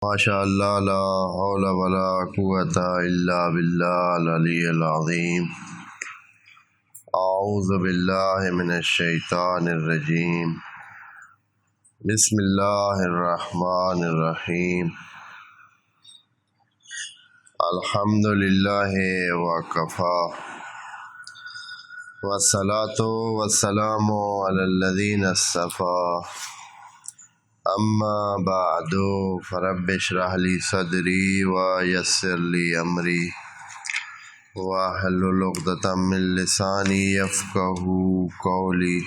ماشاء اللہ لا حول ولا قوۃ الا باللہ العلی العظیم۔ اعوذ باللہ من الشیطان الرجیم۔ بسم اللہ الرحمن الرحیم۔ الحمد للہ وکفی والصلاۃ والسلام علی الذین اصطفی، اما بعد فرب اشرح لی صدری ویسر لی امری واحلل عقدۃ من لسانی یفقہوا قولی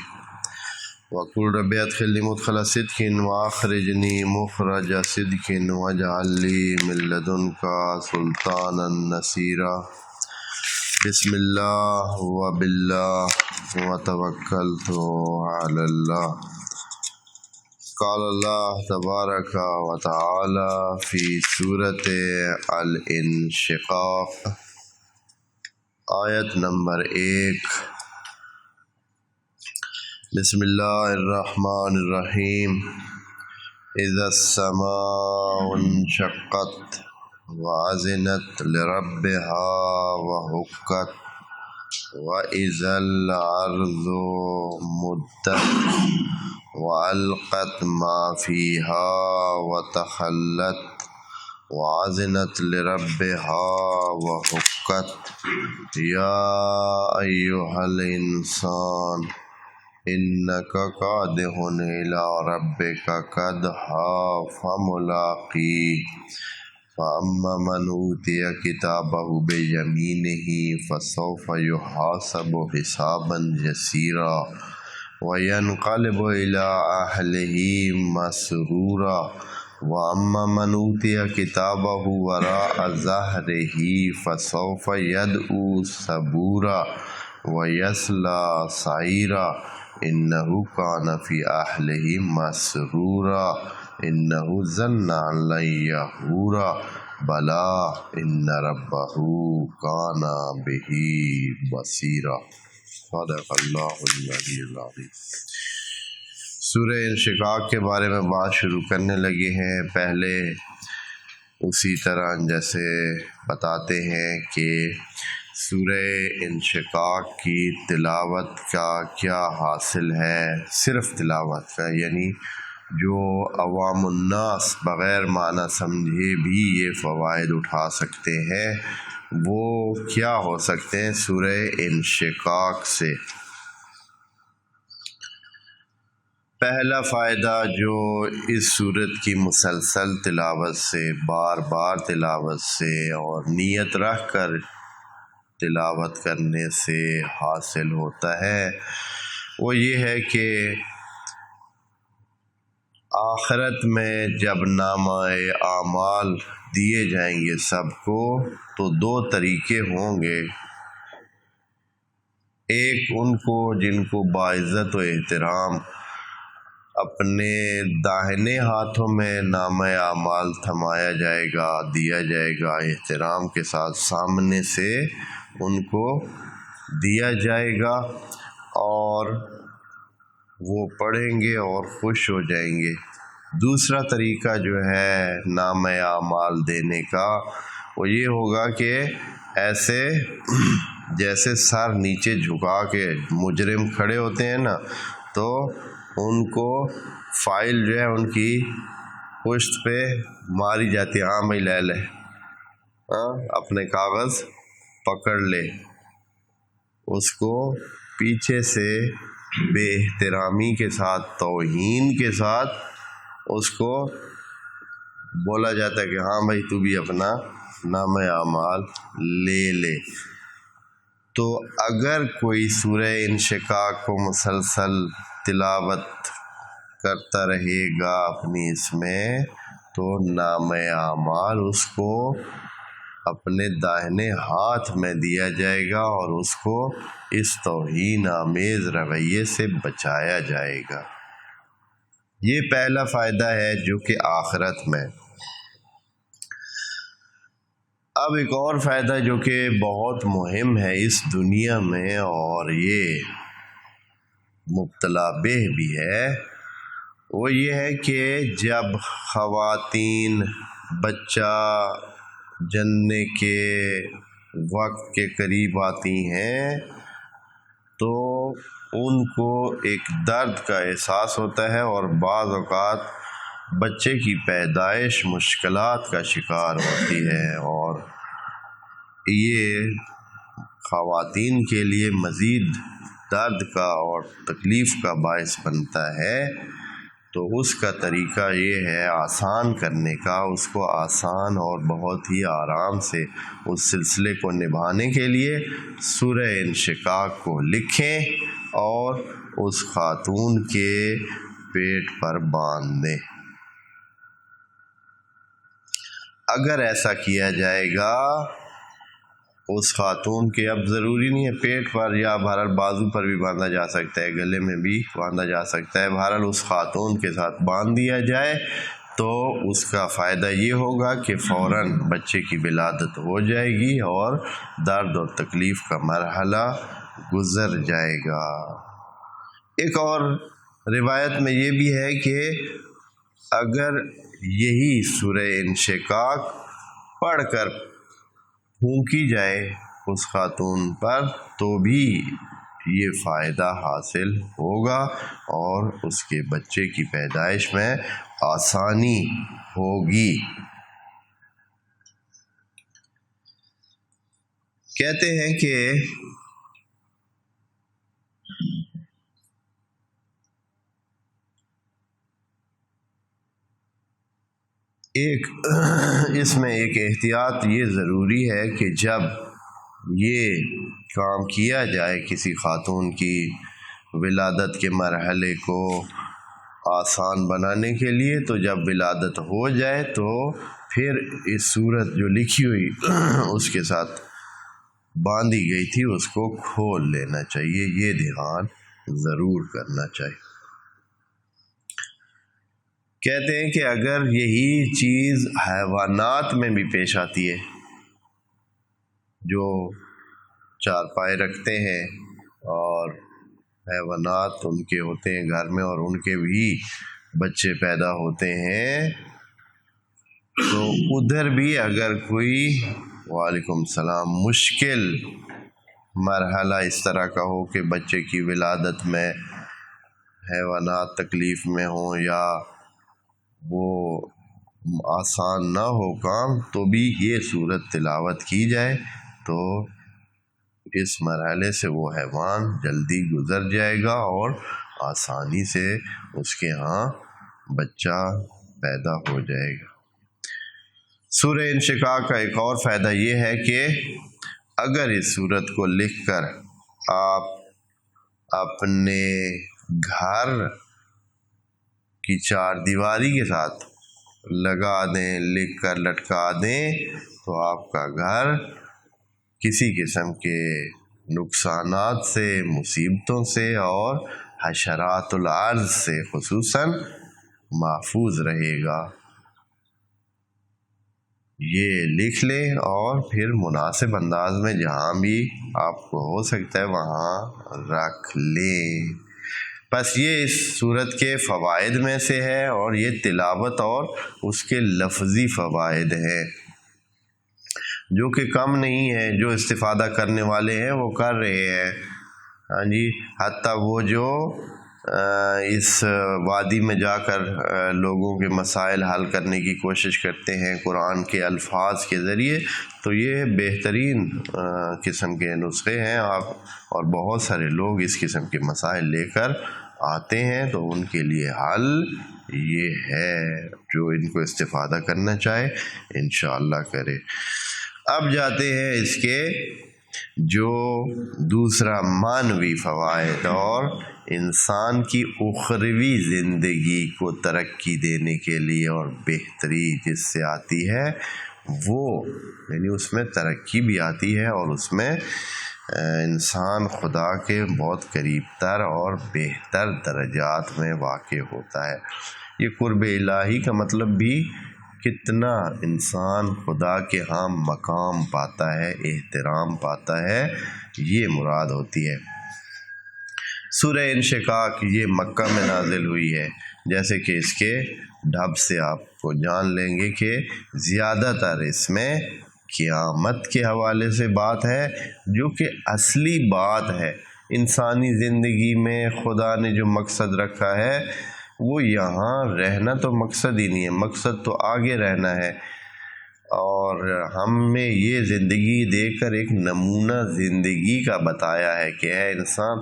وقل رب ادخلنی مدخل صدق واخرجنی مخرج صدق واجعل لی من لدنک سلطانا نصیرا۔ بسم اللہ وباللہ وتوکلت علی اللہ۔ قال اللہ تبارک و تعالی فی سورۃ الانشقاق، آیت نمبر 1۔ بسم اللہ الرحمن الرحیم۔ اذا السماء انشقت وأذنت لربها وحقت وإذا الأرض مدت وألقت ما فيها وتخلت وأذنت لربها وحقت يا أيها الإنسان إنك كادح إلى ربك كدحا فملاقيه فأما من أوتي كتابه بيمينه فسوف يحاسب حسابا يسيرا وينقلب إلى أهله مسرورا وأما من أوتي كتابه وراء ظهره فسوف يدعو ثبورا ويصلى سعيرا إنه كان في أهله مسرورا إنه ظن أن لن يحور بلى إن ربه كان به بصيرا۔ صدق اللہ العلی العظیم۔ سورہ انشقاق کے بارے میں بات شروع کرنے لگے ہیں۔ پہلے اسی طرح جیسے بتاتے ہیں کہ سورہ انشقاق کی تلاوت کا کیا حاصل ہے، صرف تلاوت کا، یعنی جو عوام الناس بغیر معنی سمجھے بھی یہ فوائد اٹھا سکتے ہیں، وہ کیا ہو سکتے ہیں سورہ انشقاق سے۔ پہلا فائدہ جو اس سورت کی مسلسل تلاوت سے، بار بار تلاوت سے اور نیت رکھ کر تلاوت کرنے سے حاصل ہوتا ہے، وہ یہ ہے کہ آخرت میں جب نامہ اعمال دیے جائیں گے سب کو، تو دو طریقے ہوں گے۔ ایک ان کو جن کو باعزت و احترام اپنے داہنے ہاتھوں میں نامہ اعمال تھمایا جائے گا، دیا جائے گا، احترام کے ساتھ سامنے سے ان کو دیا جائے گا اور وہ پڑھیں گے اور خوش ہو جائیں گے۔ دوسرا طریقہ جو ہے نامہ اعمال دینے کا، وہ یہ ہوگا کہ ایسے جیسے سر نیچے جھکا کے مجرم کھڑے ہوتے ہیں نا، تو ان کو فائل جو ہے ان کی پشت پہ ماری جاتی ہے، ہاں بھائی لے لے، اپنے کاغذ پکڑ لے۔ اس کو پیچھے سے بے احترامی کے ساتھ، توہین کے ساتھ اس کو بولا جاتا ہے کہ ہاں بھائی تو بھی اپنا نامہ اعمال لے لے۔ تو اگر کوئی سورہ انشقاق کو مسلسل تلاوت کرتا رہے گا اپنی اس میں، تو نامہ اعمال اس کو اپنے داہنے ہاتھ میں دیا جائے گا اور اس کو اس توہین آمیز رویے سے بچایا جائے گا۔ یہ پہلا فائدہ ہے جو کہ آخرت میں۔ اب ایک اور فائدہ جو کہ بہت مہم ہے اس دنیا میں، اور یہ مبتلا بہ بھی ہے، وہ یہ ہے کہ جب خواتین بچہ جننے کے وقت کے قریب آتی ہیں تو ان کو ایک درد کا احساس ہوتا ہے اور بعض اوقات بچے کی پیدائش مشکلات کا شکار ہوتی ہے، اور یہ خواتین کے لیے مزید درد کا اور تکلیف کا باعث بنتا ہے۔ تو اس کا طریقہ یہ ہے آسان کرنے کا، اس کو آسان اور بہت ہی آرام سے اس سلسلے کو نبھانے کے لیے سورہ انشقاق کو لکھیں اور اس خاتون کے پیٹ پر باندھ دیں۔ اگر ایسا کیا جائے گا اس خاتون کے، اب ضروری نہیں ہے پیٹ پر، یا بہرحال بازو پر بھی باندھا جا سکتا ہے، گلے میں بھی باندھا جا سکتا ہے، بہرحال اس خاتون کے ساتھ باندھ دیا جائے تو اس کا فائدہ یہ ہوگا کہ فوراً بچے کی ولادت ہو جائے گی اور درد اور تکلیف کا مرحلہ گزر جائے گا۔ ایک اور روایت میں یہ بھی ہے کہ اگر یہی سورہ انشقاق پڑھ کر پھونکی جائے اس خاتون پر تو بھی یہ فائدہ حاصل ہوگا اور اس کے بچے کی پیدائش میں آسانی ہوگی۔ کہتے ہیں کہ اس میں ایک احتیاط یہ ضروری ہے کہ جب یہ کام کیا جائے کسی خاتون کی ولادت کے مرحلے کو آسان بنانے کے لیے، تو جب ولادت ہو جائے تو پھر اس صورت جو لکھی ہوئی اس کے ساتھ باندھی گئی تھی اس کو کھول لینا چاہیے، یہ دھیان ضرور کرنا چاہیے۔ کہتے ہیں کہ اگر یہی چیز حیوانات میں بھی پیش آتی ہے جو چارپائے رکھتے ہیں اور حیوانات ان کے ہوتے ہیں گھر میں اور ان کے بھی بچے پیدا ہوتے ہیں، تو ادھر بھی اگر کوئی وعلیکم السلام مشکل مرحلہ اس طرح کا ہو کہ بچے کی ولادت میں حیوانات تکلیف میں ہوں یا وہ آسان نہ ہو کام، تو بھی یہ صورت تلاوت کی جائے تو اس مرحلے سے وہ حیوان جلدی گزر جائے گا اور آسانی سے اس کے ہاں بچہ پیدا ہو جائے گا۔ سورہ انشقاق کا ایک اور فائدہ یہ ہے کہ اگر اس صورت کو لکھ کر آپ اپنے گھر کی چار دیواری کے ساتھ لگا دیں، لکھ کر لٹکا دیں، تو آپ کا گھر کسی قسم کے نقصانات سے، مصیبتوں سے اور حشرات الارض سے خصوصاً محفوظ رہے گا۔ یہ لکھ لیں اور پھر مناسب انداز میں جہاں بھی آپ کو ہو سکتا ہے وہاں رکھ لیں۔ بس یہ اس صورت کے فوائد میں سے ہے اور یہ تلاوت اور اس کے لفظی فوائد ہیں جو کہ کم نہیں ہے، جو استفادہ کرنے والے ہیں وہ کر رہے ہیں۔ ہاں جی، حتیٰ وہ جو اس وادی میں جا کر لوگوں کے مسائل حل کرنے کی کوشش کرتے ہیں قرآن کے الفاظ کے ذریعے، تو یہ بہترین قسم کے نسخے ہیں آپ، اور بہت سارے لوگ اس قسم کے مسائل لے کر آتے ہیں، تو ان کے لیے حل یہ ہے، جو ان کو استفادہ کرنا چاہے انشاءاللہ کرے۔ اب جاتے ہیں اس کے جو دوسرا معنوی فوائد اور انسان کی اخروی زندگی کو ترقی دینے کے لیے اور بہتری جس سے آتی ہے وہ، یعنی اس میں ترقی بھی آتی ہے اور اس میں انسان خدا کے بہت قریب تر اور بہتر درجات میں واقع ہوتا ہے۔ یہ قرب الہی کا مطلب بھی کتنا انسان خدا کے ہاں مقام پاتا ہے، احترام پاتا ہے، یہ مراد ہوتی ہے۔ سورہ انشقاق یہ مکہ میں نازل ہوئی ہے، جیسے کہ اس کے ڈھب سے آپ کو جان لیں گے کہ زیادہ تر اس میں قیامت کے حوالے سے بات ہے، جو کہ اصلی بات ہے۔ انسانی زندگی میں خدا نے جو مقصد رکھا ہے وہ یہاں رہنا تو مقصد ہی نہیں ہے، مقصد تو آگے رہنا ہے۔ اور ہمیں یہ زندگی دے کر ایک نمونہ زندگی کا بتایا ہے کہ اے انسان،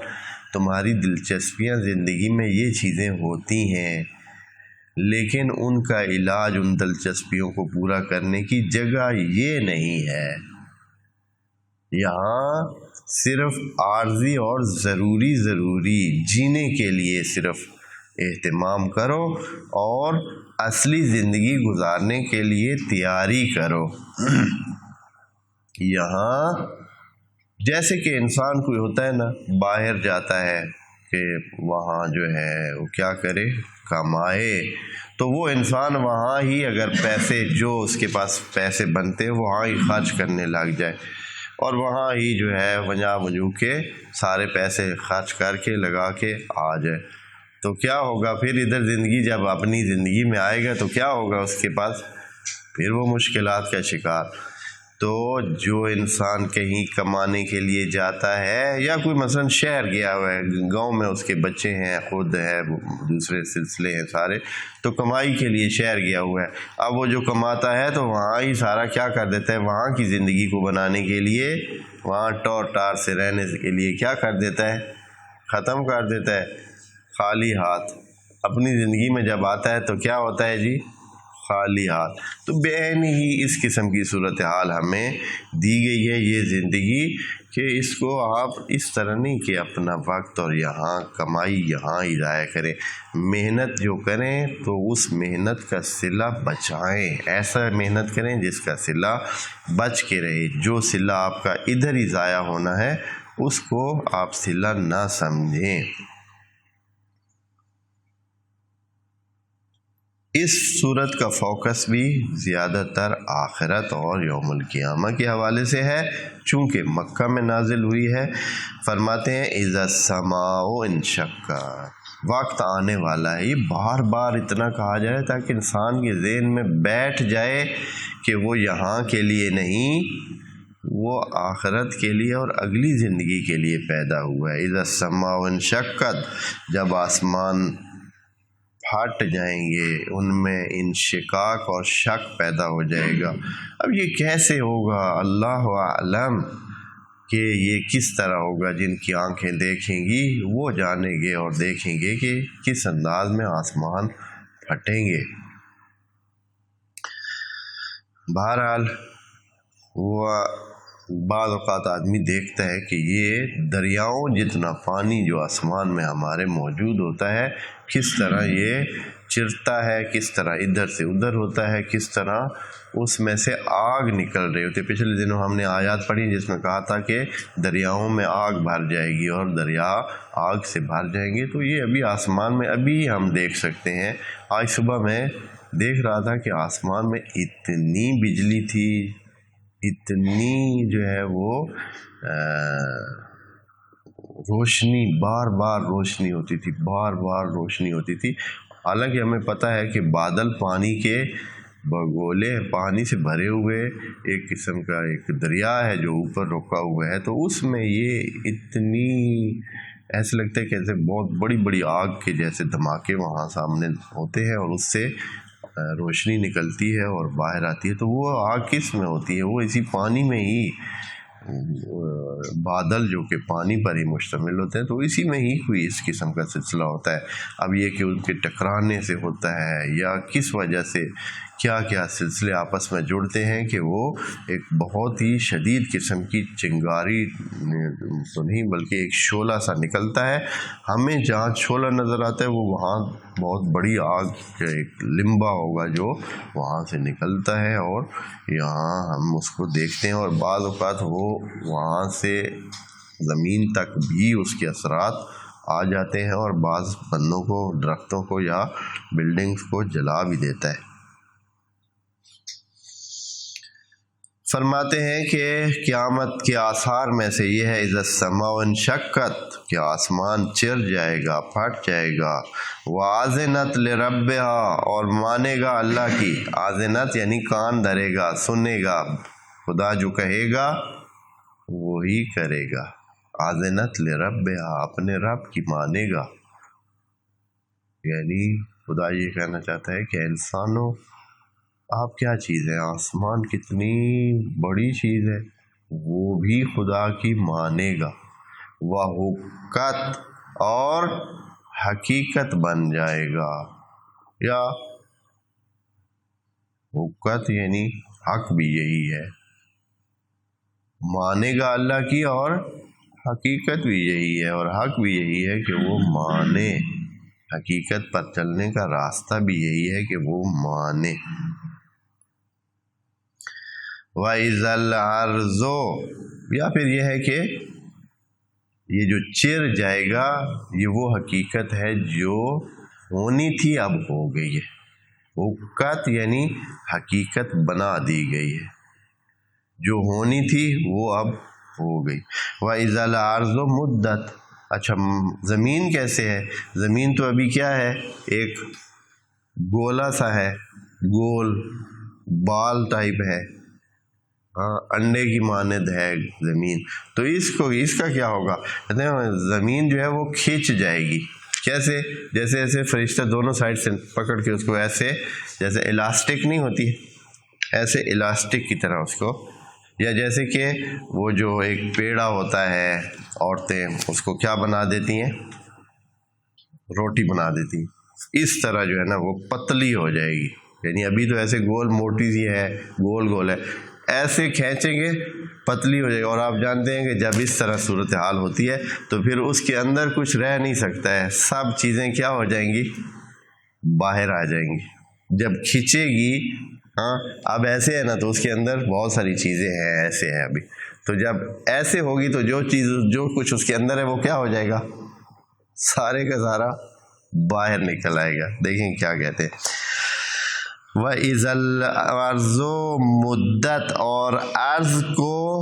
تمہاری دلچسپیاں زندگی میں یہ چیزیں ہوتی ہیں، لیکن ان کا علاج ان دلچسپیوں کو پورا کرنے کی جگہ یہ نہیں ہے۔ یہاں صرف عارضی اور ضروری جینے کے لیے صرف اہتمام کرو اور اصلی زندگی گزارنے کے لیے تیاری کرو۔ یہاں جیسے کہ انسان کوئی ہوتا ہے نا، باہر جاتا ہے کہ وہاں جو ہے وہ کیا کرے، کمائے، تو وہ انسان وہاں ہی اگر پیسے جو اس کے پاس پیسے بنتے وہاں ہی خرچ کرنے لگ جائے اور وہاں ہی جو ہے وجا وجو کے سارے پیسے خرچ کر کے لگا کے آ جائے، تو کیا ہوگا پھر ادھر زندگی جب اپنی زندگی میں آئے گا تو کیا ہوگا اس کے پاس، پھر وہ مشکلات کا شکار۔ تو جو انسان کہیں کمانے کے لیے جاتا ہے یا کوئی مثلا شہر گیا ہوا ہے، گاؤں میں اس کے بچے ہیں، خود ہے، دوسرے سلسلے ہیں سارے، تو کمائی کے لیے شہر گیا ہوا ہے، اب وہ جو کماتا ہے تو وہاں ہی سارا کیا کر دیتا ہے، وہاں کی زندگی کو بنانے کے لیے، وہاں ٹور ٹار سے رہنے کے لیے کیا کر دیتا ہے، ختم کر دیتا ہے خالی ہاتھ۔ اپنی زندگی میں جب آتا ہے تو کیا ہوتا ہے جی، خالی ہاتھ۔ تو بہن ہی اس قسم کی صورتحال ہمیں دی گئی ہے یہ زندگی، کہ اس کو آپ اس طرح نہیں کہ اپنا وقت اور یہاں کمائی یہاں ہی ضائع کریں، محنت جو کریں تو اس محنت کا صلہ بچائیں، ایسا محنت کریں جس کا صلہ بچ کے رہے، جو صلہ آپ کا ادھر ہی ضائع ہونا ہے اس کو آپ صلہ نہ سمجھیں۔ اس صورت کا فوکس بھی زیادہ تر آخرت اور یوم القیامہ کے حوالے سے ہے، چونکہ مکہ میں نازل ہوئی ہے۔ فرماتے ہیں اذا السماء انشقت، وقت آنے والا ہے، یہ بار بار اتنا کہا جائے تاکہ انسان کے ذہن میں بیٹھ جائے کہ وہ یہاں کے لیے نہیں، وہ آخرت کے لیے اور اگلی زندگی کے لیے پیدا ہوا ہے۔ اذا السماء انشقت، جب آسمان پھٹ جائیں گے، ان میں انشقاق اور شک پیدا ہو جائے گا۔ اب یہ کیسے ہوگا، اللہ اعلم کہ یہ کس طرح ہوگا، جن کی آنکھیں دیکھیں گی وہ جانیں گے اور دیکھیں گے کہ کس انداز میں آسمان پھٹیں گے۔ بہرحال وہ بعض اوقات آدمی دیکھتا ہے کہ یہ دریاؤں جتنا پانی جو آسمان میں ہمارے موجود ہوتا ہے، کس طرح یہ چرتا ہے، کس طرح ادھر سے ادھر ہوتا ہے، کس طرح اس میں سے آگ نکل رہی ہوتی ہے۔ پچھلے دنوں ہم نے آیات پڑھی جس میں کہا تھا کہ دریاؤں میں آگ بھر جائے گی اور دریا آگ سے بھر جائیں گے، تو یہ ابھی آسمان میں ابھی ہم دیکھ سکتے ہیں۔ آج صبح میں دیکھ رہا تھا کہ آسمان میں اتنی بجلی تھی، اتنی جو ہے وہ روشنی، بار بار روشنی ہوتی تھی، بار بار روشنی ہوتی تھی۔ حالانکہ ہمیں پتہ ہے کہ بادل پانی کے بگولے، پانی سے بھرے ہوئے ایک قسم کا ایک دریا ہے جو اوپر رکا ہوا ہے، تو اس میں یہ اتنی ایسے لگتا ہے کہ ایسے بہت بڑی بڑی آگ کے جیسے دھماکے وہاں سامنے ہوتے ہیں اور اس سے روشنی نکلتی ہے اور باہر آتی ہے۔ تو وہ آگ کس میں ہوتی ہے، وہ اسی پانی میں ہی، بادل جو کہ پانی پر ہی مشتمل ہوتے ہیں، تو اسی میں ہی کوئی اس قسم کا سلسلہ ہوتا ہے۔ اب یہ کہ ان کے ٹکرانے سے ہوتا ہے یا کس وجہ سے کیا کیا سلسلے آپس میں جڑتے ہیں کہ وہ ایک بہت ہی شدید قسم کی چنگاری تو نہیں بلکہ ایک شعلہ سا نکلتا ہے۔ ہمیں جہاں شعلہ نظر آتا ہے وہ وہاں بہت بڑی آگ کا ایک لمبا ہوگا جو وہاں سے نکلتا ہے اور یہاں ہم اس کو دیکھتے ہیں، اور بعض اوقات وہ وہاں سے زمین تک بھی اس کے اثرات آ جاتے ہیں اور بعض بندوں کو، درختوں کو یا بلڈنگز کو جلا بھی دیتا ہے۔ فرماتے ہیں کہ قیامت کے آثار میں سے یہ ہے اذا السماء انشقت، کہ آسمان چر جائے گا، پھٹ جائے گا، وَأَذِنَتْ لِرَبِّهَا، اور مانے گا اللہ کی، آذنت یعنی کان دھرے گا، سنے گا، خدا جو کہے گا وہی کرے گا، آذنت لِرَبِّهَا، اپنے رب کی مانے گا۔ یعنی خدا یہ کہنا چاہتا ہے کہ انسانوں آپ کیا چیز ہے، آسمان کتنی بڑی چیز ہے، وہ بھی خدا کی مانے گا، وَحُقَّتْ، اور حقیقت بن جائے گا، یا حقیقت یعنی حق بھی یہی ہے، مانے گا اللہ کی اور حقیقت بھی یہی ہے، اور حق بھی یہی ہے کہ وہ مانے، حقیقت پر چلنے کا راستہ بھی یہی ہے کہ وہ مانے۔ وَإِذَا الْأَرْضُ، یا پھر یہ ہے کہ یہ جو چر جائے گا یہ وہ حقیقت ہے جو ہونی تھی اب ہو گئی ہے، حقیقت یعنی حقیقت بنا دی گئی ہے، جو ہونی تھی وہ اب ہو گئی۔ وَإِذَا الْأَرْضُ مُدَّتْ، اچھا زمین کیسے ہے؟ زمین تو ابھی کیا ہے، ایک گولا سا ہے، گول بال ٹائپ ہے، انڈے کی مانند ہے زمین، تو اس کا کیا ہوگا؟ کہتے ہیں زمین جو ہے وہ کھینچ جائے گی، کیسے؟ جیسے ایسے فرشتہ دونوں سائڈ سے پکڑ کے اس کو ایسے، جیسے الاسٹک نہیں ہوتی ہے ایسے الاسٹک کی طرح اس کو، یا جیسے کہ وہ جو ایک پیڑا ہوتا ہے، عورتیں اس کو کیا بنا دیتی ہیں، روٹی بنا دیتی ہیں، اس طرح جو ہے نا وہ پتلی ہو جائے گی، یعنی ابھی تو ایسے گول موٹی سی ہے، گول گول ہے، ایسے کھینچیں گے پتلی ہو جائے گی، اور آپ جانتے ہیں کہ جب اس طرح صورتحال ہوتی ہے تو پھر اس کے اندر کچھ رہ نہیں سکتا ہے، سب چیزیں کیا ہو جائیں گی، باہر آ جائیں گی، جب کھینچے گی، اب ایسے ہے نا تو اس کے اندر بہت ساری چیزیں ہیں، ایسے ہیں ابھی، تو جب ایسے ہوگی تو جو کچھ اس کے اندر ہے وہ کیا ہو جائے گا، سارے کا سارا باہر نکل آئے گا۔ دیکھیں کیا کہتے ہیں، وَإِذَا الْأَرْضُ مُدَّتْ، اور ارض کو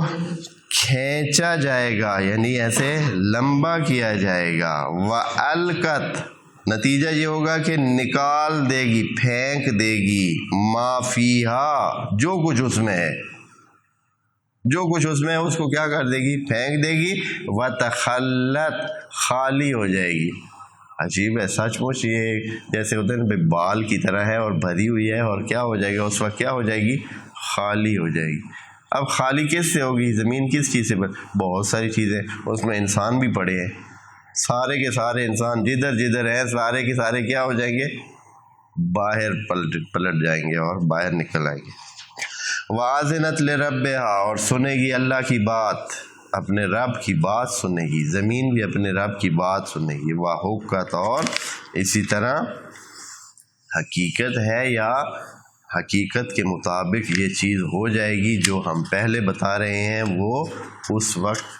کھینچا جائے گا، یعنی ایسے لمبا کیا جائے گا، وَأَلْقَتْ، نتیجہ یہ ہوگا کہ نکال دے گی، پھینک دے گی، مَا فِيهَا، جو کچھ اس میں ہے، جو کچھ اس میں ہے اس کو کیا کر دے گی، پھینک دے گی، وَتَخَلَّتْ، خالی ہو جائے گی۔ عجیب ہے سچ مچ، یہ جیسے ہوتے ہیں بال کی طرح ہے اور بھری ہوئی ہے، اور کیا ہو جائے گا اس وقت، کیا ہو جائے گی، خالی ہو جائے گی۔ اب خالی کس سے ہوگی، زمین کس چیز سے؟ بہت ساری چیزیں، اس میں انسان بھی پڑے ہیں، سارے کے سارے انسان جدھر جدھر ہیں سارے کے سارے کیا ہو جائیں گے، باہر پلٹ جائیں گے اور باہر نکل آئیں گے۔ وَأَذِنَتْ لِرَبِّهَا، اور سنے گی اللہ کی بات، اپنے رب کی بات سنے گی، زمین بھی اپنے رب کی بات سنے گی، وَحُقَّتْ، اور اسی طرح حقیقت ہے یا حقیقت کے مطابق یہ چیز ہو جائے گی جو ہم پہلے بتا رہے ہیں، وہ اس وقت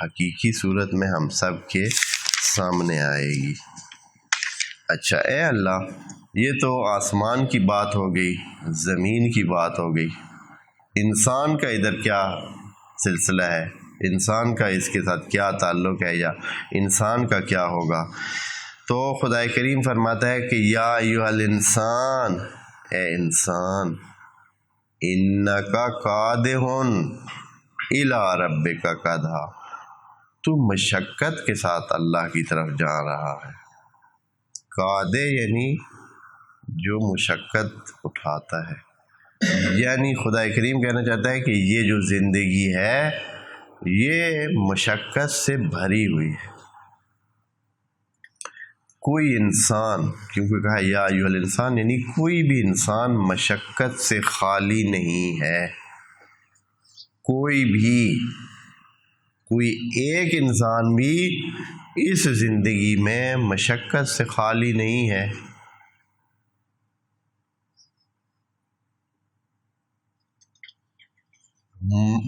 حقیقی صورت میں ہم سب کے سامنے آئے گی۔ اچھا اے اللہ، یہ تو آسمان کی بات ہو گئی، زمین کی بات ہو گئی، انسان کا ادھر کیا سلسلہ ہے، انسان کا اس کے ساتھ کیا تعلق ہے، یا انسان کا کیا ہوگا؟ تو خدا کریم فرماتا ہے کہ یا ایھا الانسان، اے انسان، انکا قادح الی ربک قدحا، تو مشقت کے ساتھ اللہ کی طرف جا رہا ہے۔ قادح یعنی جو مشقت اٹھاتا ہے، یعنی خدا کریم کہنا چاہتا ہے کہ یہ جو زندگی ہے یہ مشقت سے بھری ہوئی ہے۔ کوئی انسان، کیونکہ کہا یا ایھا الانسان، یعنی کوئی بھی انسان مشقت سے خالی نہیں ہے، کوئی ایک انسان بھی اس زندگی میں مشقت سے خالی نہیں ہے۔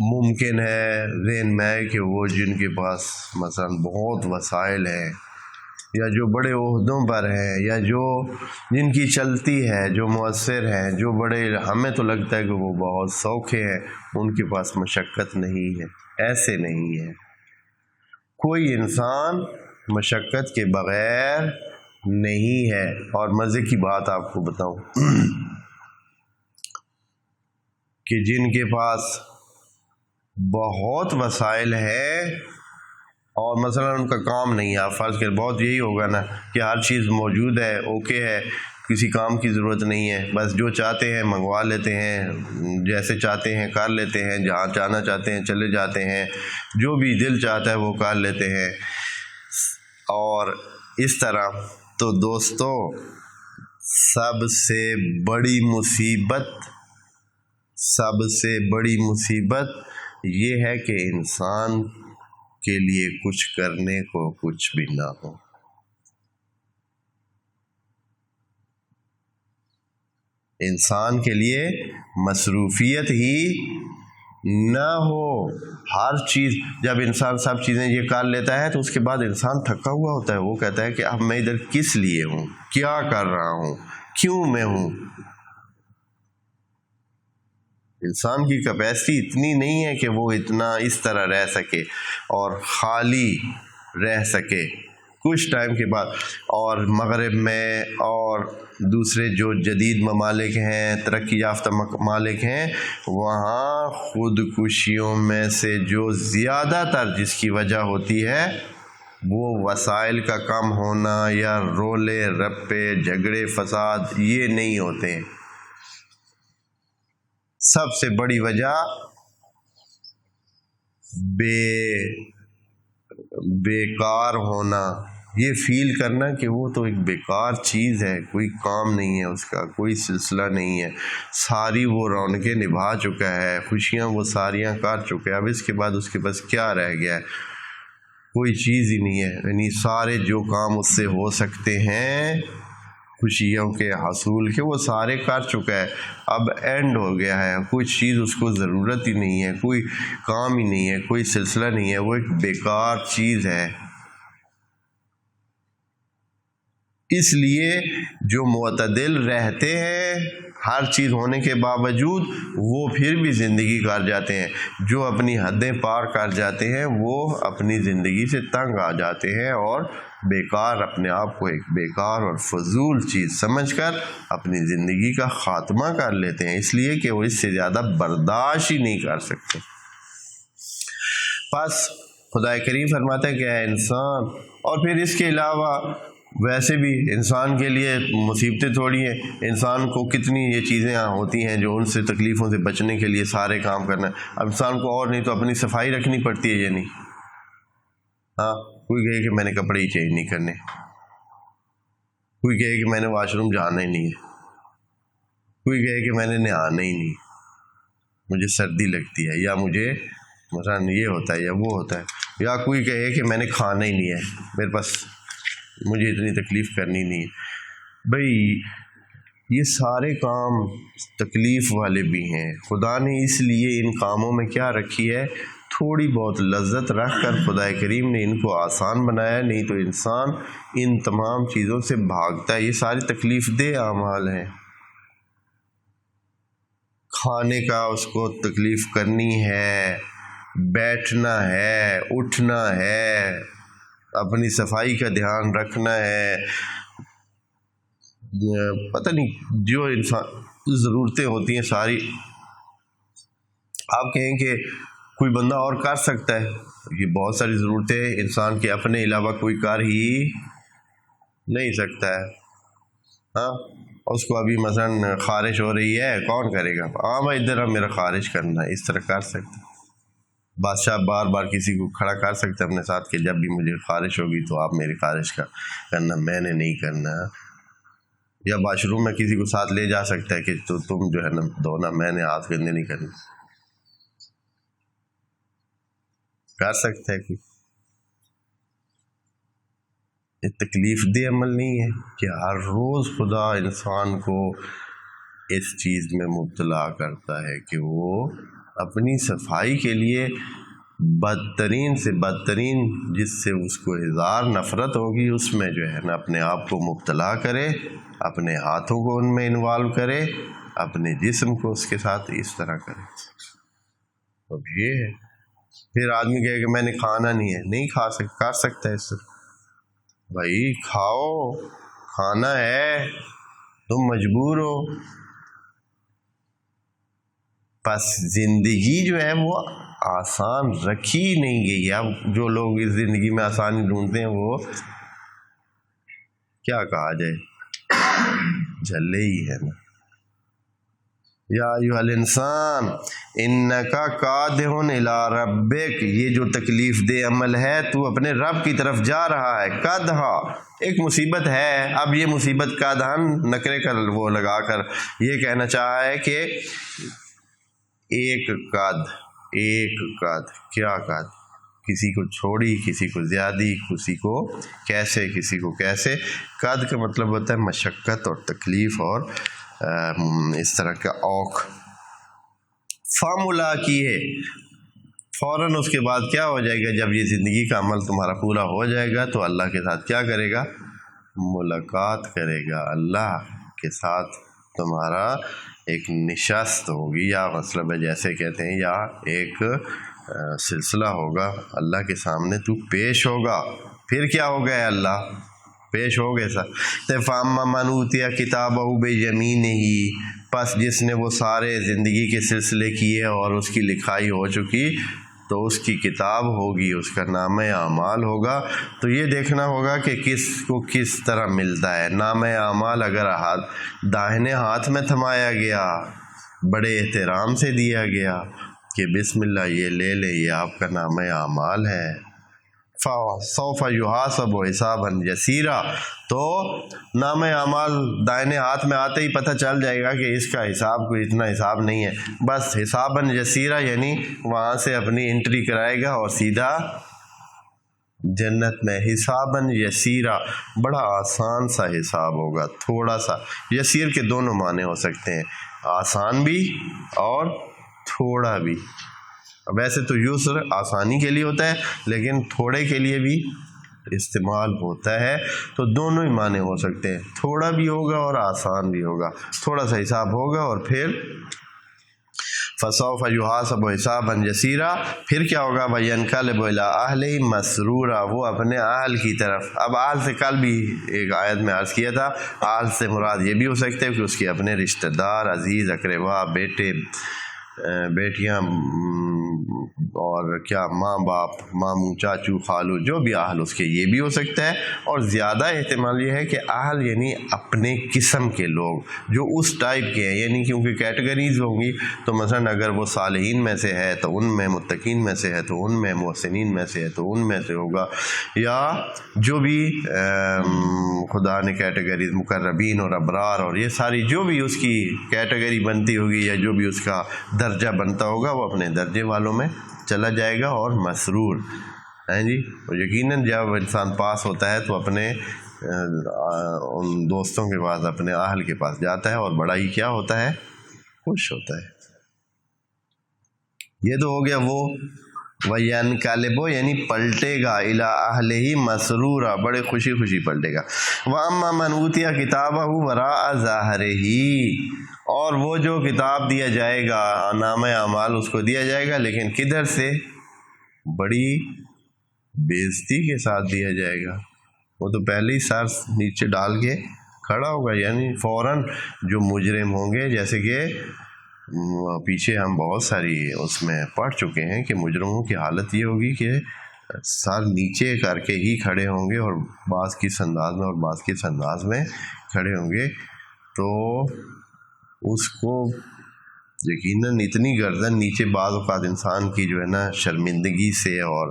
ممکن ہے ذہن میں کہ وہ جن کے پاس مثلا بہت وسائل ہیں، یا جو بڑے عہدوں پر ہیں، یا جن کی چلتی ہے، جو مؤثر ہیں، جو بڑے، ہمیں تو لگتا ہے کہ وہ بہت سوکھے ہیں، ان کے پاس مشقت نہیں ہے، ایسے نہیں ہے۔ کوئی انسان مشقت کے بغیر نہیں ہے۔ اور مزے کی بات آپ کو بتاؤں کہ جن کے پاس بہت وسائل ہے اور مثلا ان کا کام نہیں ہے، آپ فرض کریں بہت یہی ہوگا نا کہ ہر چیز موجود ہے، اوکے ہے، کسی کام کی ضرورت نہیں ہے، بس جو چاہتے ہیں منگوا لیتے ہیں، جیسے چاہتے ہیں کر لیتے ہیں، جہاں جانا چاہتے ہیں چلے جاتے ہیں، جو بھی دل چاہتا ہے وہ کر لیتے ہیں۔ اور اس طرح تو دوستو سب سے بڑی مصیبت یہ ہے کہ انسان کے لیے کچھ کرنے کو کچھ بھی نہ ہو۔ انسان کے لیے مصروفیت ہی نہ ہو۔ ہر چیز جب انسان سب چیزیں یہ کر لیتا ہے تو اس کے بعد انسان تھکا ہوا ہوتا ہے، وہ کہتا ہے کہ اب میں ادھر کس لیے ہوں، کیا کر رہا ہوں، کیوں میں ہوں۔ انسان کی کیپیسٹی اتنی نہیں ہے کہ وہ اتنا اس طرح رہ سکے اور خالی رہ سکے کچھ ٹائم کے بعد۔ اور مغرب میں اور دوسرے جو جدید ممالک ہیں، ترقی یافتہ ممالک ہیں، وہاں خودکشیوں میں سے جو زیادہ تر جس کی وجہ ہوتی ہے وہ وسائل کا کم ہونا یا رولے رپے جھگڑے فساد یہ نہیں ہوتے ہیں۔ سب سے بڑی وجہ بیکار ہونا، یہ فیل کرنا کہ وہ تو ایک بیکار چیز ہے، کوئی کام نہیں ہے اس کا، کوئی سلسلہ نہیں ہے، ساری وہ رونقیں نبھا چکا ہے، خوشیاں وہ ساریاں کر چکا ہے، اب اس کے بعد اس کے پاس کیا رہ گیا ہے، کوئی چیز ہی نہیں ہے۔ یعنی سارے جو کام اس سے ہو سکتے ہیں خوشیوں کے حصول کے وہ سارے کر چکا ہے، اب اینڈ ہو گیا ہے، کوئی چیز اس کو ضرورت ہی نہیں ہے، کوئی کام ہی نہیں ہے، کوئی سلسلہ نہیں ہے، وہ ایک بیکار چیز ہے۔ اس لیے جو معتدل رہتے ہیں ہر چیز ہونے کے باوجود وہ پھر بھی زندگی کر جاتے ہیں، جو اپنی حدیں پار کر جاتے ہیں وہ اپنی زندگی سے تنگ آ جاتے ہیں اور بیکار اپنے آپ کو ایک بیکار اور فضول چیز سمجھ کر اپنی زندگی کا خاتمہ کر لیتے ہیں، اس لیے کہ وہ اس سے زیادہ برداشت ہی نہیں کر سکتے۔ بس خدا کریم فرماتا ہے کہ اے انسان، اور پھر اس کے علاوہ ویسے بھی انسان کے لیے مصیبتیں تھوڑی ہیں، انسان کو کتنی یہ چیزیں ہوتی ہیں جو ان سے تکلیفوں سے بچنے کے لیے سارے کام کرنا ہے۔ اب انسان کو اور نہیں تو اپنی صفائی رکھنی پڑتی ہے یا نہیں؟ ہاں، کوئی کہے کہ میں نے کپڑے ہی چینج نہیں کرنے، کوئی کہے کہ میں نے واش روم جانا ہی نہیں ہے، کوئی کہے کہ میں نے نہانا ہی نہیں، مجھے سردی لگتی ہے، یا مجھے مثلا یہ ہوتا ہے یا وہ ہوتا ہے، یا کوئی کہے کہ میں نے کھانا ہی نہیں ہے، میرے پاس مجھے اتنی تکلیف کرنی نہیں ہے۔ بھئی یہ سارے کام تکلیف والے بھی ہیں، خدا نے اس لیے ان کاموں میں کیا رکھی ہے، تھوڑی بہت لذت رکھ کر خدا کریم نے ان کو آسان بنایا، نہیں تو انسان ان تمام چیزوں سے بھاگتا ہے۔ یہ ساری تکلیف دہ اعمال ہیں، کھانے کا اس کو تکلیف کرنی ہے، بیٹھنا ہے، اٹھنا ہے، اپنی صفائی کا دھیان رکھنا ہے، پتہ نہیں جو انسان ضرورتیں ہوتی ہیں ساری۔ آپ کہیں کہ کوئی بندہ اور کر سکتا ہے، یہ بہت ساری ضرورتیں انسان کے اپنے علاوہ کوئی کر ہی نہیں سکتا ہے۔ ہاں، اس کو ابھی مثلا خارش ہو رہی ہے، کون کرے گا؟ ہاں بھائی ادھر میرا خارش کرنا ہے، اس طرح کر سکتا ہے۔ بادشاہ بار بار کسی کو کھڑا کر سکتا ہے اپنے ساتھ کہ جب بھی مجھے خارش ہوگی تو آپ میری خارش کا کرنا، میں نے نہیں کرنا۔ یا واش روم میں کسی کو ساتھ لے جا سکتا ہے کہ تو تم جو ہے نا دھونا، میں نے ہاتھ گندے نہیں کرنے، کر سکتا ہے کہ یہ تکلیف دہ عمل نہیں ہے کہ ہر روز خدا انسان کو اس چیز میں مبتلا کرتا ہے کہ وہ اپنی صفائی کے لیے بدترین سے بدترین جس سے اس کو ہزار نفرت ہوگی اس میں جو ہے نا اپنے آپ کو مبتلا کرے، اپنے ہاتھوں کو ان میں انوالو کرے، اپنے جسم کو اس کے ساتھ اس طرح کرے۔ اب یہ ہے پھر آدمی کہے کہ میں نے کھانا نہیں ہے، نہیں کھا کر سکتا ہے اس طرح، بھائی کھاؤ، کھانا ہے، تم مجبور ہو. پس زندگی جو ہے وہ آسان رکھی نہیں گئی ہے. اب جو لوگ اس زندگی میں آسانی ڈھونڈتے ہیں وہ کیا کہا جائے، جھلے ہی ہے نا. یا ایھا الانسان انکا کادح الی ربک، یہ جو تکلیف دہ عمل ہے تو اپنے رب کی طرف جا رہا ہے. کدھا ایک مصیبت ہے. اب یہ مصیبت کادھن نکرے کر وہ لگا کر یہ کہنا چاہا ہے کہ ایک قد کیا قد، کسی کو چھوڑی، کسی کو زیادی، کسی کو کیسے، کسی کو کیسے. قد کا مطلب ہوتا ہے مشقت اور تکلیف اور اس طرح کا اوکھ. فاملا کی ہے، فوراً اس کے بعد کیا ہو جائے گا، جب یہ زندگی کا عمل تمہارا پورا ہو جائے گا تو اللہ کے ساتھ کیا کرے گا، ملاقات کرے گا. اللہ کے ساتھ تمہارا ایک نشست ہوگی، یا مطلب ہے جیسے کہتے ہیں، یا ایک سلسلہ ہوگا. اللہ کے سامنے تو پیش ہوگا. پھر کیا ہو گیا، اللہ پیش ہو گئے سر. فَأَمَّا مَنْ أُوتِیَ کِتَابَهُ بِیَمِینِهِ، پس جس نے وہ سارے زندگی کے سلسلے کیے اور اس کی لکھائی ہو چکی تو اس کی کتاب ہوگی، اس کا نامہ اعمال ہوگا. تو یہ دیکھنا ہوگا کہ کس کو کس طرح ملتا ہے. نامہ اعمال اگر داہنے ہاتھ میں تھمایا گیا، بڑے احترام سے دیا گیا کہ بسم اللہ یہ لے لے، یہ آپ کا نامہ اعمال ہے. فَسَوْفَ يُحَاسَبُ حِسَابًا يَسِيرًا، تو نامہ اعمال دائنے ہاتھ میں آتے ہی پتہ چل جائے گا کہ اس کا حساب کوئی اتنا حساب نہیں ہے. بس حسابًا یسیرا، یعنی وہاں سے اپنی انٹری کرائے گا اور سیدھا جنت میں. حسابًا یسیرا، بڑا آسان سا حساب ہوگا، تھوڑا سا. یسیر کے دونوں معنی ہو سکتے ہیں، آسان بھی اور تھوڑا بھی. ویسے تو یسر آسانی کے لیے ہوتا ہے، لیکن تھوڑے کے لیے بھی استعمال ہوتا ہے. تو دونوں ہی معنی ہو سکتے ہیں، تھوڑا بھی ہوگا اور آسان بھی ہوگا. تھوڑا سا حساب ہوگا اور پھر فَسَوْفَ يُحَاسَبُ حِسَابًا يَسِيرًا، پھر کیا ہوگا، وَيَنْقَلِبُ إِلَىٰ أَهْلِهِ مَسْرُورًا، وہ اپنے اہل کی طرف. اب اہل سے کل بھی ایک آیت میں عرض کیا تھا، اہل سے مراد یہ بھی ہو سکتے ہیں کہ اس کے اپنے رشتہ دار، عزیز اقربا، بیٹے، بیٹیاں، اور کیا ماں باپ، ماموں، چاچو، خالو، جو بھی اہل اس کے، یہ بھی ہو سکتا ہے. اور زیادہ احتمال یہ ہے کہ اہل یعنی اپنے قسم کے لوگ جو اس ٹائپ کے ہیں، یعنی کیونکہ کیٹیگریز ہوں گی. تو مثلا اگر وہ صالحین میں سے ہے تو ان میں، متقین میں سے ہے تو ان میں، محسنین میں سے ہے تو ان میں سے ہوگا. یا جو بھی خدا نے کیٹیگریز، مقربین اور ابرار اور یہ ساری جو بھی اس کی کیٹیگری بنتی ہوگی، یا جو بھی اس کا درجہ بنتا ہوگا، وہ اپنے درجے والوں میں چلا جائے گا. اور مسرور ہیں جی. اور یقیناً جب انسان پاس ہوتا ہے تو اپنے ان دوستوں کے پاس، اپنے اہل کے پاس جاتا ہے اور بڑا ہی کیا ہوتا ہے، خوش ہوتا ہے. یہ تو ہو گیا وہ وَيَنْقَلِبُ، یعنی پلٹے گا، إِلَىٰ أَهْلِهِ مَسْرُورًا، بڑے خوشی خوشی پلٹے گا. وَأَمَّا مَنْ أُوتِیَ کِتَابَهُ وَرَاءَ ظَهْرِهِ، اور وہ جو کتاب دیا جائے گا، نامہ اعمال اس کو دیا جائے گا، لیکن کدھر سے، بڑی بےعزتی کے ساتھ دیا جائے گا. وہ تو پہلے ہی سر نیچے ڈال کے کھڑا ہوگا. یعنی فوراً جو مجرم ہوں گے، جیسے کہ پیچھے ہم بہت ساری اس میں پڑھ چکے ہیں کہ مجرموں کی حالت یہ ہوگی کہ سر نیچے کر کے ہی کھڑے ہوں گے، اور بعض کس انداز میں اور بعض کس انداز میں کھڑے ہوں گے. تو اس کو یقیناً اتنی گردن نیچے بعض اوقات انسان کی جو ہے نا شرمندگی سے، اور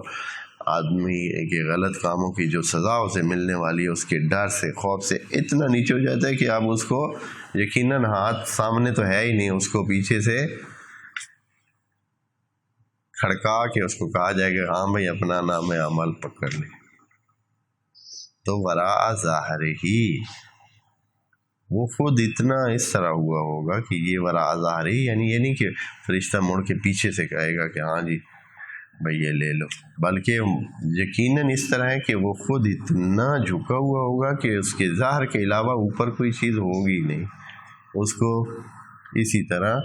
آدمی کے غلط کاموں کی جو سزا اسے ملنے والی ہے اس کے ڈر سے، خوف سے اتنا نیچے ہو جاتا ہے کہ اب اس کو یقیناً ہاتھ سامنے تو ہے ہی نہیں، اس کو پیچھے سے کھڑکا کے اس کو کہا جائے گا ہاں بھائی اپنا نام عمل پکڑ لے. تو وراء ظاہرہ، وہ خود اتنا اس طرح ہوا ہوگا کہ یہ وراء ظاہرہ، یعنی یہ نہیں کہ فرشتہ مڑ کے پیچھے سے کہے گا کہ ہاں جی بھائی یہ لے لو، بلکہ یقیناً اس طرح ہے کہ وہ خود اتنا جھکا ہوا ہوگا کہ اس کے ظاہر کے علاوہ اوپر کوئی چیز ہوگی نہیں. اس کو اسی طرح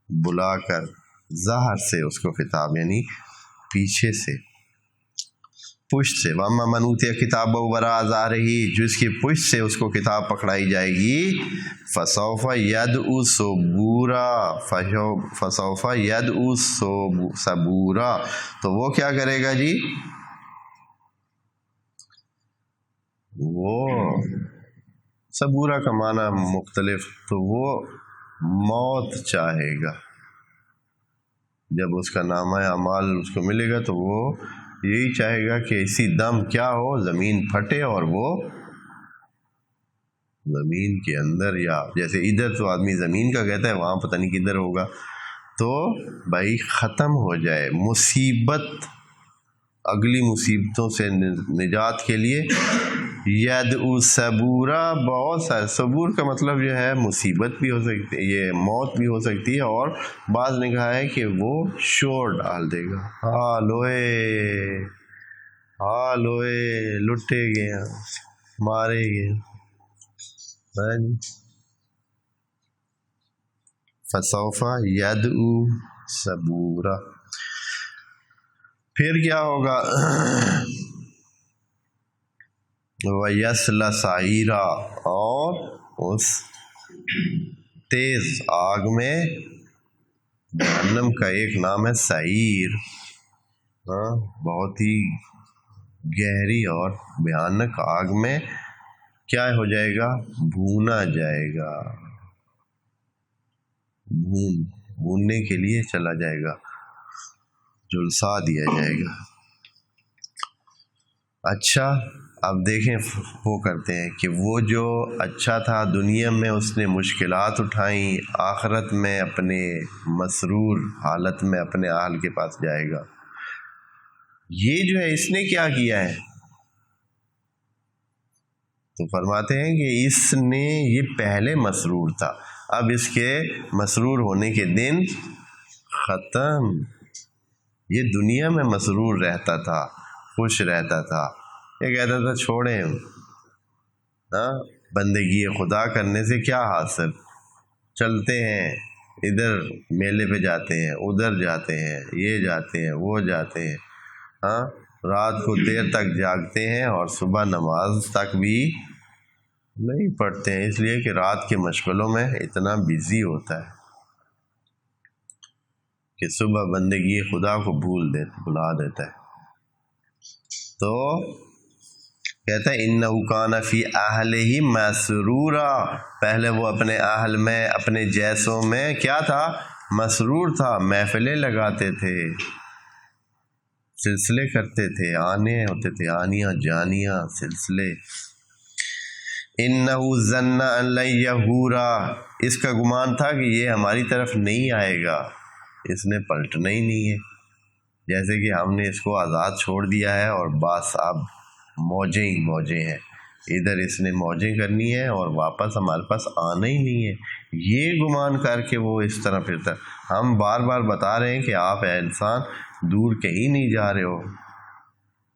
بلا کر ظاہر سے اس کو خطاب، یعنی پیچھے سے پشت سے، واما من اوتی کتاب وراء ظہرہ، جو اس کی پشت سے اس کو کتاب پکڑائی جائے گی، فسوف یدعو ثبورا، فسوف یدعو ثبورا، تو وہ کیا کرے گا جی؟ وہ صبورا کا معنی مختلف، تو وہ موت چاہے گا۔ جب اس کا نامہ اعمال اس کو ملے گا تو وہ یہی چاہے گا کہ اسی دم کیا ہو، زمین پھٹے اور وہ زمین کے اندر، یا جیسے ادھر تو آدمی زمین کا کہتا ہے، وہاں پتہ نہیں کدھر ہوگا، تو بھائی ختم ہو جائے مصیبت، اگلی مصیبتوں سے نجات کے لیے یدعو ثبورا، بہت سارے، صبور کا مطلب جو ہے مصیبت بھی ہو سکتی ہے، یہ موت بھی ہو سکتی ہے، اور بعض نے کہا ہے کہ وہ شور ڈال دے گا، ہال ہوئے لٹے گئے، مارے گئے، فسوف یدعو ثبورا۔ پھر کیا ہوگا؟ وَيَصْلَى سَعِيرًا، اور اس تیز آگ میں، جہنم کا ایک نام ہے سعیر، بہت ہی گہری اور بھیانک آگ میں کیا ہو جائے گا؟ بھونا جائے گا، بھوننے کے لیے چلا جائے گا، جھلسا دیا جائے گا۔ اچھا اب دیکھیں وہ کرتے ہیں کہ وہ جو اچھا تھا دنیا میں، اس نے مشکلات اٹھائیں، آخرت میں اپنے مسرور حالت میں اپنے اہل کے پاس جائے گا۔ یہ جو ہے اس نے کیا کیا ہے؟ تو فرماتے ہیں کہ اس نے، یہ پہلے مسرور تھا، اب اس کے مسرور ہونے کے دن ختم۔ یہ دنیا میں مسرور رہتا تھا، خوش رہتا تھا، یہ کہتا تھا چھوڑیں، بندگی خدا کرنے سے کیا حاصل، چلتے ہیں ادھر میلے پہ جاتے ہیں، ادھر جاتے ہیں، یہ جاتے ہیں، وہ جاتے ہیں، رات کو دیر تک جاگتے ہیں اور صبح نماز تک بھی نہیں پڑھتے ہیں، اس لیے کہ رات کے مشغلوں میں اتنا بزی ہوتا ہے کہ صبح بندگی خدا کو بھلا دیتا ہے۔ تو کہتا ہے انہ کان فی اہلہ مسرورا، پہلے وہ اپنے اہل میں، اپنے جیسوں میں کیا تھا؟ مسرور تھا، محفلیں لگاتے تھے، سلسلے کرتے تھے، آنے ہوتے تھے، آنیاں جانیاں سلسلے۔ انہ ظن ان لن یحورا، اس کا گمان تھا کہ یہ ہماری طرف نہیں آئے گا، اس نے پلٹنا ہی نہیں ہے، جیسے کہ ہم نے اس کو آزاد چھوڑ دیا ہے اور بس اب موجیں ہی موجیں ہیں، ادھر اس نے موجیں کرنی ہے اور واپس ہمارے پاس آنا ہی نہیں ہے، یہ گمان کر کے وہ اس طرح پھرتا۔ ہم بار بار بتا رہے ہیں کہ آپ اے انسان دور کہیں نہیں جا رہے ہو،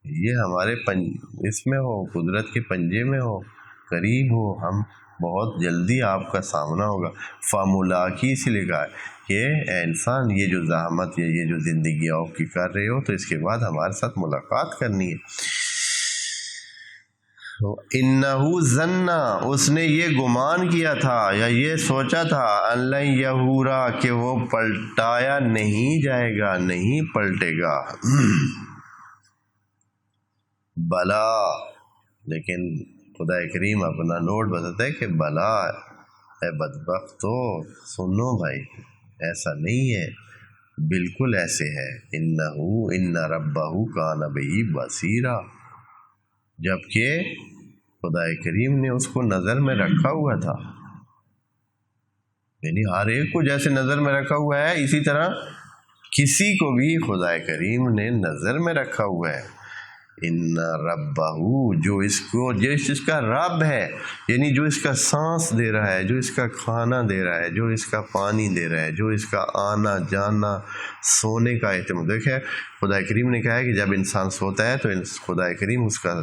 یہ ہمارے اس میں ہو، قدرت کے پنجے میں ہو، قریب ہو، ہم بہت جلدی آپ کا سامنا ہوگا۔ فملاقی سے لکھا ہے کہ اے انسان یہ جو زحمت یا یہ جو زندگی آپ کی کر رہے ہو، تو اس کے بعد ہمارے ساتھ ملاقات کرنی ہے۔ انہو ظن، اس نے یہ گمان کیا تھا یا یہ سوچا تھا، ان لن یحورا، کہ وہ پلٹایا نہیں جائے گا، نہیں پلٹے گا، بلا، لیکن خدا کریم اپنا نوٹ بتاتا ہے کہ بلا اے بدبختو، سنو بھائی، ایسا نہیں ہے، بالکل ایسے ہے، انہو ان ربہ کان بہ بصیرا، جبکہ خدا کریم نے اس کو نظر میں رکھا ہوا تھا، یعنی ہر ایک کو جیسے نظر میں رکھا ہوا ہے، اسی طرح کسی کو بھی خدا کریم نے نظر میں رکھا ہوا ہے۔ ان ربہ، جو اس کا رب ہے، یعنی جو اس کا سانس دے رہا ہے، جو اس کا کھانا دے رہا ہے، جو اس کا پانی دے رہا ہے، جو اس کا آنا جانا، سونے کا اہتمام۔ دیکھیں خدا کریم نے کہا ہے کہ جب انسان سوتا ہے تو خدا کریم اس کا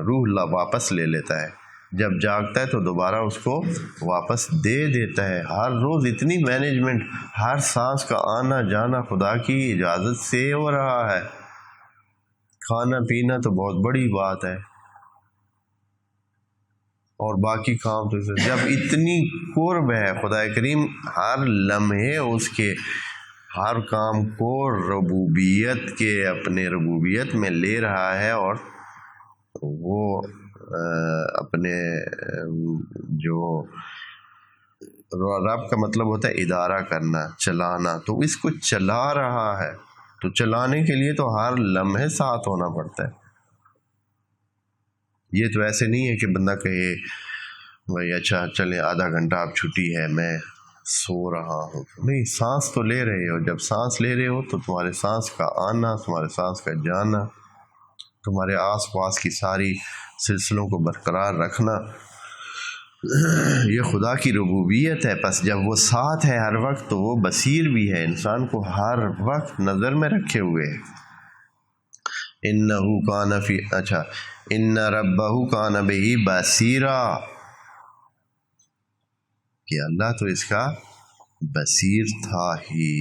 روح واپس لے لیتا ہے، جب جاگتا ہے تو دوبارہ اس کو واپس دے دیتا ہے۔ ہر روز اتنی مینجمنٹ، ہر سانس کا آنا جانا خدا کی اجازت سے ہو رہا ہے۔ کھانا پینا تو بہت بڑی بات ہے، اور باقی کام تو جب اتنی قرب ہے خدا کریم ہر لمحے اس کے ہر کام کو ربوبیت کے اپنے ربوبیت میں لے رہا ہے، اور وہ اپنے جو رب کا مطلب ہوتا ہے ادارہ کرنا، چلانا، تو اس کو چلا رہا ہے، تو چلانے کے لیے تو ہر لمحے ساتھ ہونا پڑتا ہے۔ یہ تو ایسے نہیں ہے کہ بندہ کہے بھائی اچھا چلے آدھا گھنٹہ اب چھٹی ہے میں سو رہا ہوں، نہیں، سانس تو لے رہے ہو، جب سانس لے رہے ہو تو تمہارے سانس کا آنا، تمہارے سانس کا جانا، تمہارے آس پاس کی ساری سلسلوں کو برقرار رکھنا، یہ خدا کی ربوبیت ہے۔ پس جب وہ ساتھ ہے ہر وقت تو وہ بصیر بھی ہے، انسان کو ہر وقت نظر میں رکھے ہوئے ہے۔ انہو کان فی ان ربہ کان بہ بصیرا، کہ اللہ تو اس کا بصیر تھا ہی۔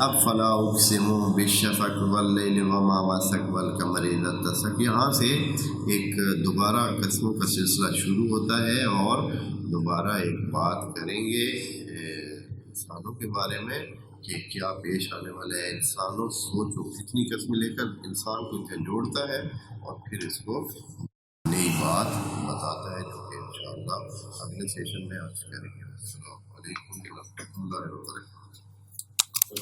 اب فلا اقسم بالشفق واللیل وما وسق والقمر اذا اتسق، یہاں سے ایک دوبارہ قسموں کا سلسلہ شروع ہوتا ہے، اور دوبارہ ایک بات کریں گے انسانوں کے بارے میں کہ کیا پیش آنے والے ہے۔ انسانوں سوچو کتنی قسمیں لے کر انسان کو جھنجھوڑتا ہے، اور پھر اس کو نئی بات بتاتا ہے، جو کہ انشاءاللہ اگلے سیشن میں عرض کریں گے۔ السلام علیکم ورحمۃ اللہ وبرکاتہ۔